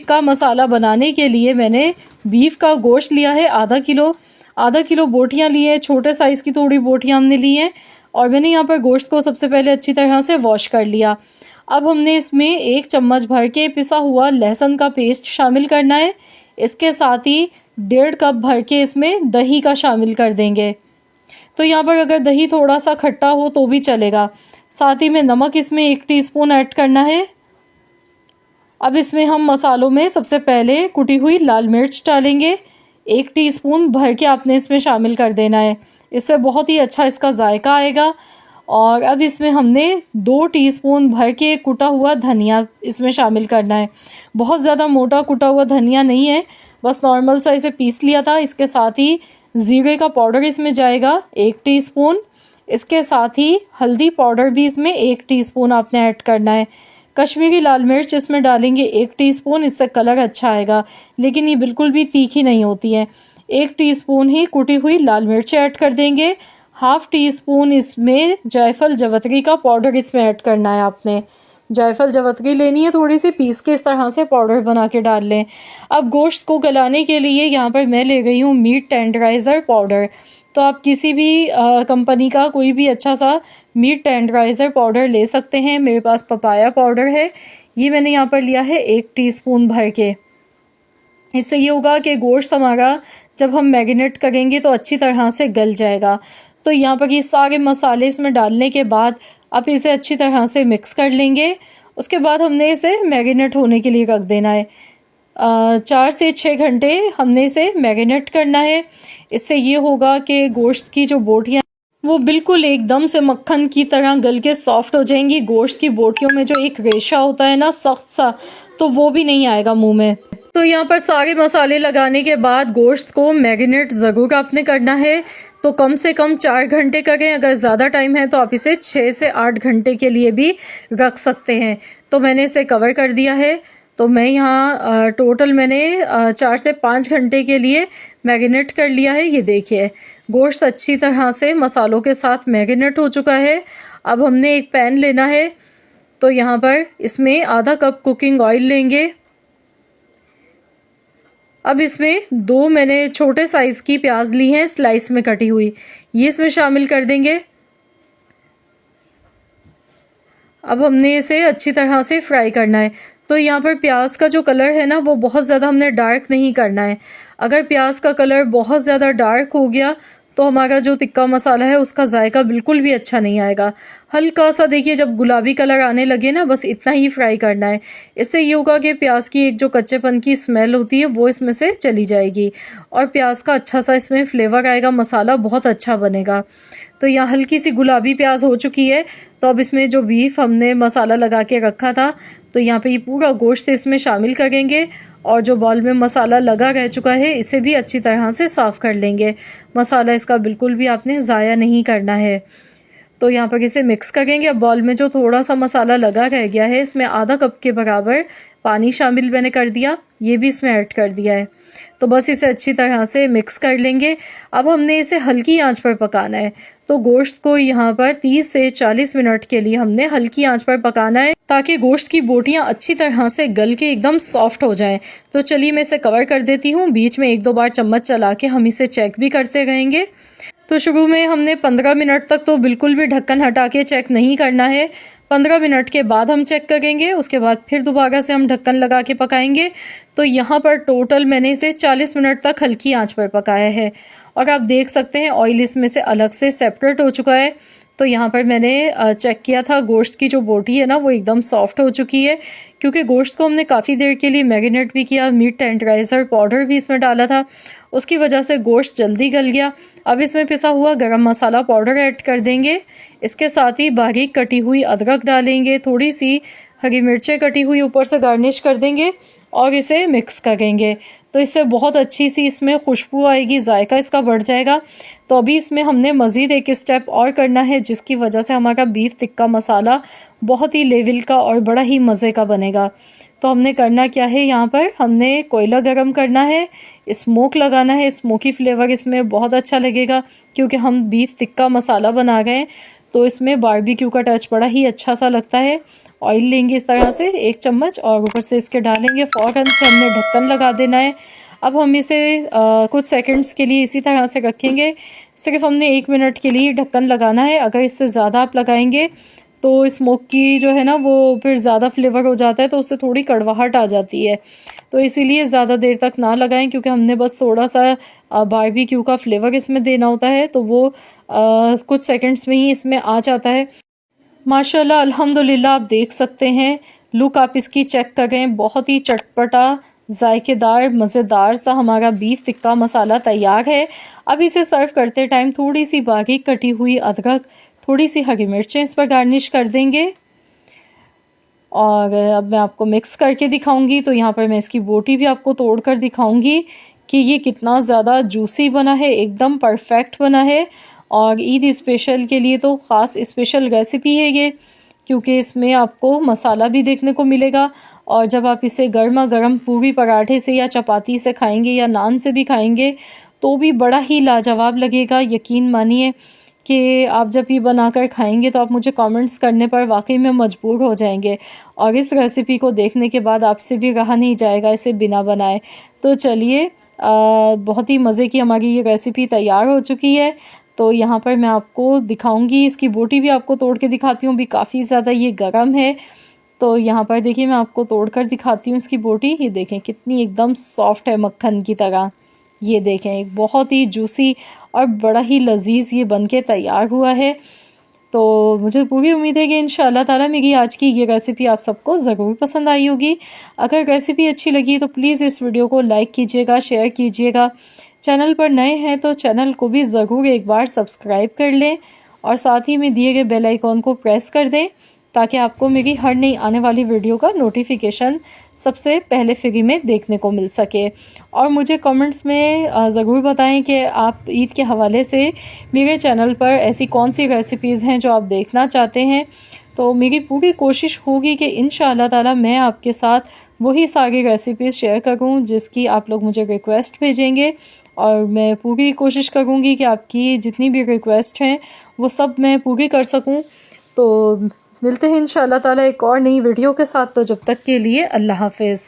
टिक्का मसाला बनाने के लिए मैंने बीफ का गोश्त लिया है आधा किलो बोटियाँ ली हैं, छोटे साइज़ की थोड़ी बोटियाँ हमने ली हैं। और मैंने यहाँ पर गोश्त को सबसे पहले अच्छी तरह से वॉश कर लिया। अब हमने इसमें 1 चम्मच भर के पिसा हुआ लहसुन का पेस्ट शामिल करना है। इसके साथ ही 1.5 कप भर के इसमें दही का शामिल कर देंगे। तो यहाँ पर अगर दही थोड़ा सा खट्टा हो तो भी चलेगा। साथ ही में नमक इसमें 1 टीस्पून ऐड करना है। अब इसमें हम मसालों में सबसे पहले कुटी हुई लाल मिर्च डालेंगे। 1 टीस्पून भर के आपने इसमें शामिल कर देना है, इससे बहुत ही अच्छा इसका जायका आएगा। और अब इसमें हमने 2 टीस्पून भर के कुटा हुआ धनिया इसमें शामिल करना है। बहुत ज़्यादा मोटा कुटा हुआ धनिया नहीं है, बस नॉर्मल सा इसे पीस लिया था। इसके साथ ही ज़ीरे का पाउडर इसमें जाएगा 1 टीस्पून। इसके साथ ही हल्दी पाउडर भी इसमें 1 टीस्पून आपने ऐड करना है। कश्मीरी लाल मिर्च इसमें डालेंगे 1 टीस्पून, इससे कलर अच्छा आएगा, लेकिन ये बिल्कुल भी तीखी नहीं होती है। 1 टीस्पून ही कुटी हुई लाल मिर्च ऐड कर देंगे। ½ टीस्पून इसमें जायफल जवतरी का पाउडर इसमें ऐड करना है। आपने जायफल जवतरी लेनी है, थोड़ी सी पीस के इस तरह से पाउडर बना के डाल लें। अब गोश्त को गलाने के लिए यहाँ पर मैं ले गई हूँ मीट टेंडराइज़र पाउडर। तो आप किसी भी कंपनी का कोई भी अच्छा सा मीट टेंडराइज़र पाउडर ले सकते हैं। मेरे पास पपाया पाउडर है, ये मैंने यहाँ पर लिया है 1 टीस्पून भर के। इससे ये होगा कि गोश्त हमारा जब हम मैरिनेट करेंगे तो अच्छी तरह से गल जाएगा। तो यहाँ पर ये सारे मसाले इसमें डालने के बाद आप इसे अच्छी तरह से मिक्स कर लेंगे। उसके बाद हमने इसे मैरिनेट होने के लिए रख देना है। 4 से 6 घंटे हमने इसे मैरिनेट करना है। इससे ये होगा कि गोश्त की जो बोटियाँ वो बिल्कुल एकदम से मक्खन की तरह गल के सॉफ्ट हो जाएंगी। गोश्त की बोटियों में जो एक रेशा होता है ना सख्त सा, तो वो भी नहीं आएगा मुंह में। तो यहाँ पर सारे मसाले लगाने के बाद गोश्त को मैरिनेट ज़रूर आपने करना है। तो कम से कम 4 घंटे करें, अगर ज़्यादा टाइम है तो आप इसे 6 से 8 घंटे के लिए भी रख सकते हैं। तो मैंने इसे कवर कर दिया है। तो मैं यहाँ टोटल मैंने 4 से 5 घंटे के लिए मैरिनेट कर लिया है। ये देखिए गोश्त अच्छी तरह से मसालों के साथ मैरिनेट हो चुका है। अब हमने एक पैन लेना है, तो यहाँ पर इसमें आधा कप कुकिंग ऑयल लेंगे। अब इसमें 2 मैंने छोटे साइज़ की प्याज ली हैं स्लाइस में कटी हुई, ये इसमें शामिल कर देंगे। अब हमने इसे अच्छी तरह से फ्राई करना है। तो यहाँ पर प्याज का जो कलर है ना वो बहुत ज़्यादा हमने डार्क नहीं करना है। अगर प्याज का कलर बहुत ज़्यादा डार्क हो गया तो हमारा जो टिक्का मसाला है उसका जायका बिल्कुल भी अच्छा नहीं आएगा। हल्का सा देखिए जब गुलाबी कलर आने लगे ना, बस इतना ही फ्राई करना है। इससे ये होगा कि प्याज की एक जो कच्चेपन की स्मेल होती है वो इसमें से चली जाएगी और प्याज का अच्छा सा इसमें फ्लेवर आएगा, मसाला बहुत अच्छा बनेगा। तो यहाँ हल्की सी गुलाबी प्याज हो चुकी है। तो अब इसमें जो बीफ हमने मसाला लगा के रखा था, तो यहाँ पे ये पूरा गोश्त इसमें शामिल करेंगे और जो बॉल में मसाला लगा रह चुका है इसे भी अच्छी तरह से साफ़ कर लेंगे। मसाला इसका बिल्कुल भी आपने ज़ाया नहीं करना है। तो यहाँ पर इसे मिक्स करेंगे। अब बॉल में जो थोड़ा सा मसाला लगा रह गया है इसमें आधा कप के बराबर पानी शामिल मैंने कर दिया, ये भी इसमें ऐड कर दिया है। तो बस इसे अच्छी तरह से मिक्स कर लेंगे। अब हमने इसे हल्की आंच पर पकाना है। तो गोश्त को यहाँ पर 30 से 40 मिनट के लिए हमने हल्की आंच पर पकाना है ताकि गोश्त की बोटियाँ अच्छी तरह से गल के एकदम सॉफ्ट हो जाएं। तो चलिए मैं इसे कवर कर देती हूँ। बीच में 1-2 बार चम्मच चला के हम इसे चेक भी करते रहेंगे। तो शुरू में हमने 15 मिनट तक तो बिल्कुल भी ढक्कन हटा के चेक नहीं करना है। 15 मिनट के बाद हम चेक करेंगे, उसके बाद फिर दोबारा से हम ढक्कन लगा के पकाएंगे। तो यहाँ पर टोटल मैंने इसे 40 मिनट तक हल्की आंच पर पकाया है और आप देख सकते हैं ऑयल इसमें से अलग से सेपरेट हो चुका है। तो यहाँ पर मैंने चेक किया था, गोश्त की जो बोटी है ना वो एकदम सॉफ्ट हो चुकी है, क्योंकि गोश्त को हमने काफ़ी देर के लिए मैरिनेट भी किया, मीट टेंडराइज़र पाउडर भी इसमें डाला था, उसकी वजह से गोश्त जल्दी गल गया। अब इसमें पिसा हुआ गरम मसाला पाउडर ऐड कर देंगे। इसके साथ ही बारीक कटी हुई अदरक डालेंगे, थोड़ी सी हरी मिर्चें कटी हुई ऊपर से गार्निश कर देंगे और इसे मिक्स करेंगे। तो इससे बहुत अच्छी सी इसमें खुशबू आएगी, जायका इसका बढ़ जाएगा। तो अभी इसमें हमने मज़ीद एक स्टेप और करना है, जिसकी वजह से हमारा बीफ टिक्का मसाला बहुत ही लेवल का और बड़ा ही मज़े का बनेगा। तो हमने करना क्या है, यहाँ पर हमने कोयला गरम करना है, स्मोक लगाना है। स्मोकी फ्लेवर इसमें बहुत अच्छा लगेगा, क्योंकि हम बीफ टिक्का मसाला बना रहे हैं तो इसमें बारबेक्यू का टच बड़ा ही अच्छा सा लगता है। ऑयल लेंगे इस तरह से 1 चम्मच और ऊपर से इसके डालेंगे। फ़ौरन से हमने ढक्कन लगा देना है। अब हम इसे कुछ सेकंड्स के लिए इसी तरह से रखेंगे। सिर्फ हमने 1 मिनट के लिए ढक्कन लगाना है। अगर इससे ज़्यादा आप लगाएंगे तो स्मोक की जो है ना वो फिर ज़्यादा फ्लेवर हो जाता है, तो उससे थोड़ी कड़वाहट आ जाती है। तो इसीलिए ज़्यादा देर तक ना लगाएं, क्योंकि हमने बस थोड़ा सा बारबेक्यू का फ्लेवर इसमें देना होता है, तो वो कुछ सेकंड्स में ही इसमें आ जाता है। माशाल्लाह अल्हम्दुलिल्लाह आप देख सकते हैं, लुक आप इसकी चेक करें, बहुत ही चटपटा जायकेदार मज़ेदार सा हमारा बीफ टिक्का मसाला तैयार है। अब इसे सर्व करते टाइम थोड़ी सी बारीक कटी हुई अदरक, थोड़ी सी हरी मिर्चें इस पर गार्निश कर देंगे। और अब मैं आपको मिक्स करके दिखाऊंगी। तो यहाँ पर मैं इसकी बोटी भी आपको तोड़ कर दिखाऊंगी कि ये कितना ज़्यादा जूसी बना है, एकदम परफेक्ट बना है। और ईद स्पेशल के लिए तो ख़ास स्पेशल रेसिपी है ये, क्योंकि इसमें आपको मसाला भी देखने को मिलेगा। और जब आप इसे गर्मा गर्म पूरी पराठे से या चपाती से खाएंगे या नान से भी खाएंगे तो भी बड़ा ही लाजवाब लगेगा। यकीन मानिए कि आप जब ये बनाकर खाएंगे तो आप मुझे कमेंट्स करने पर वाकई में मजबूर हो जाएंगे। और इस रेसिपी को देखने के बाद आपसे भी रहा नहीं जाएगा इसे बिना बनाए। तो चलिए, बहुत ही मज़े की हमारी ये रेसिपी तैयार हो चुकी है। तो यहाँ पर मैं आपको दिखाऊंगी, इसकी बोटी भी आपको तोड़ के दिखाती हूँ। भी काफ़ी ज़्यादा ये गर्म है। तो यहाँ पर देखिए मैं आपको तोड़ कर दिखाती हूँ इसकी बोटी। ये देखें कितनी एकदम सॉफ्ट है, मक्खन की तरह। ये देखें एक बहुत ही जूसी और बड़ा ही लजीज ये बनके तैयार हुआ है। तो मुझे पूरी उम्मीद है कि इंशाअल्लाह ताला मेरी आज की ये रेसिपी आप सबको ज़रूर पसंद आई होगी। अगर रेसिपी अच्छी लगी तो प्लीज़ इस वीडियो को लाइक कीजिएगा, शेयर कीजिएगा। चैनल पर नए हैं तो चैनल को भी ज़रूर एक बार सब्सक्राइब कर लें और साथ ही में दिए गए बेल आइकॉन को प्रेस कर दें, ताकि आपको मेरी हर नई आने वाली वीडियो का नोटिफिकेशन सबसे पहले फ्री में देखने को मिल सके। और मुझे कमेंट्स में ज़रूर बताएं कि आप ईद के हवाले से मेरे चैनल पर ऐसी कौन सी रेसिपीज़ हैं जो आप देखना चाहते हैं। तो मेरी पूरी कोशिश होगी कि इंशाअल्लाह ताला मैं आपके साथ वही सारी रेसिपीज़ शेयर करूं जिसकी आप लोग मुझे रिक्वेस्ट भेजेंगे। और मैं पूरी कोशिश करूंगी कि आपकी जितनी भी रिक्वेस्ट हैं वो सब मैं पूरी कर सकूं। तो मिलते हैं इंशाअल्लाह ताला एक और नई वीडियो के साथ। तो जब तक के लिए अल्लाह हाफ़िज़।